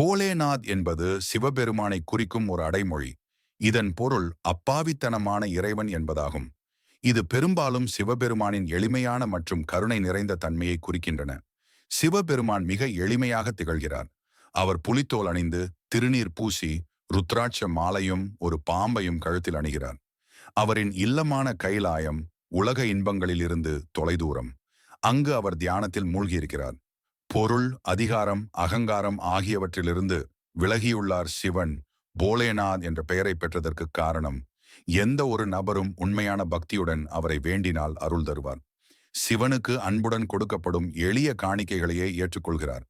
போலேநாத் என்பது சிவபெருமானை குறிக்கும் ஒரு அடைமொழி. இதன் பொருள் அப்பாவித்தனமான இறைவன் என்பதாகும். இது பெரும்பாலும் சிவபெருமானின் எளிமையான மற்றும் கருணை நிறைந்த தன்மையை குறிக்கின்றன. சிவபெருமான் மிக எளிமையாக திகழ்கிறார். அவர் புலித்தோல் அணிந்து, திருநீர் பூசி, ருத்ராட்ச மாலையும் ஒரு பாம்பையும் கழுத்தில் அணிகிறார். அவரின் இல்லமான கைலாயம் உலக இன்பங்களிலிருந்து தொலைதூரம். அங்கு அவர் தியானத்தில் மூழ்கியிருக்கிறார். பொருள், அதிகாரம், அகங்காரம் ஆகியவற்றிலிருந்து விலகியுள்ளார். சிவன் போலேநாத் என்ற பெயரை பெற்றதற்கு காரணம், எந்த ஒரு நபரும் உண்மையான பக்தியுடன் அவரை வேண்டினால் அருள் தருவார். சிவனுக்கு அன்புடன் கொடுக்கப்படும் எளிய காணிக்கைகளையே ஏற்றுக்கொள்கிறார்.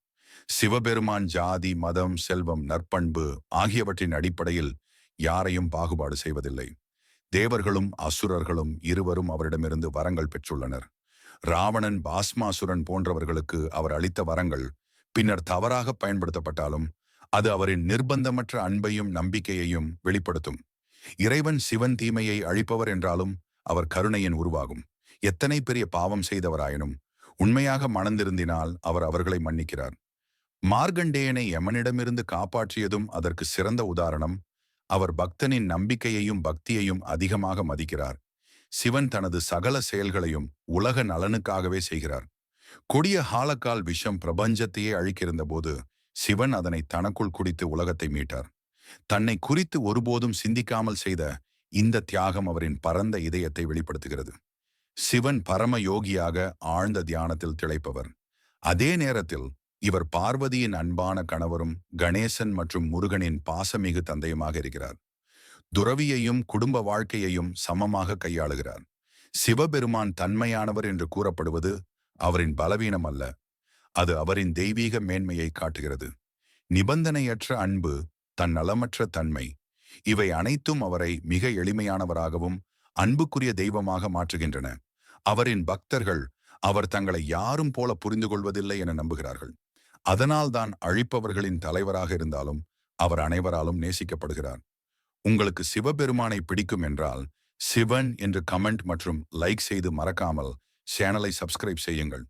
சிவபெருமான் ஜாதி, மதம், செல்வம், நற்பண்பு ஆகியவற்றின் அடிப்படையில் யாரையும் பாகுபாடு செய்வதில்லை. தேவர்களும் அசுரர்களும் இருவரும் அவரிடமிருந்து வரங்கள் பெற்றுள்ளனர். ராவணன், பாஸ்மாசுரன் போன்றவர்களுக்கு அவர் அளித்த வரங்கள் பின்னர் தவறாக பயன்படுத்தப்பட்டாலும் அது அவரின் நிர்பந்தமற்ற அன்பையும் நம்பிக்கையையும் வெளிப்படுத்தும். இறைவன் சிவன் தீமையை அழிப்பவர் என்றாலும் அவர் கருணையின் உருவாகும். எத்தனை பெரிய பாவம் செய்தவராயினும் உண்மையாக மனந்திருந்தினால் அவர் அவர்களை மன்னிக்கிறார். மார்கண்டேயனை யமனிடமிருந்து காப்பாற்றியதும் அதற்கு சிறந்த உதாரணம். அவர் பக்தனின் நம்பிக்கையையும் பக்தியையும் அதிகமாக மதிக்கிறார். சிவன் தனது சகல செயல்களையும் உலக நலனுக்காகவே செய்கிறார். கொடிய ஹாலக்கால் விஷம் பிரபஞ்சத்தையே அழிக்கிருந்த போது சிவன் அதனை தனக்குள் குடித்து உலகத்தை மீட்டார். தன்னை குறித்து ஒருபோதும் சிந்திக்காமல் செய்த இந்த தியாகம் அவரின் பரந்த இதயத்தை வெளிப்படுத்துகிறது. சிவன் பரம யோகியாக ஆழ்ந்த தியானத்தில் திளைப்பவர். அதே நேரத்தில் இவர் பார்வதியின் அன்பான கணவரும் கணேசன் மற்றும் முருகனின் பாசமிகு தந்தையுமாக இருக்கிறார். துறவியையும் குடும்ப வாழ்க்கையையும் சமமாக கையாளுகிறார். சிவபெருமான் தன்மையானவர் என்று கூறப்படுவது அவரின் பலவீனம் அல்ல, அது அவரின் தெய்வீக மேன்மையை காட்டுகிறது. நிபந்தனையற்ற அன்பு, தன் நலமற்ற தன்மை, இவை அனைத்தும் அவரை மிக எளிமையானவராகவும் அன்புக்குரிய தெய்வமாக மாற்றுகின்றன. அவரின் பக்தர்கள் அவர் தங்களை யாரும் போல புரிந்து கொள்வதில்லை என நம்புகிறார்கள். அதனால்தான் அழிப்பவர்களின் தலைவராக இருந்தாலும் அவர் அனைவராலும் நேசிக்கப்படுகிறார். உங்களுக்கு சிவபெருமானை பிடிக்கும் என்றால் சிவன் என்று கமெண்ட் மற்றும் லைக் செய்து மறக்காமல் சேனலை சப்ஸ்கிரைப் செய்யுங்கள்.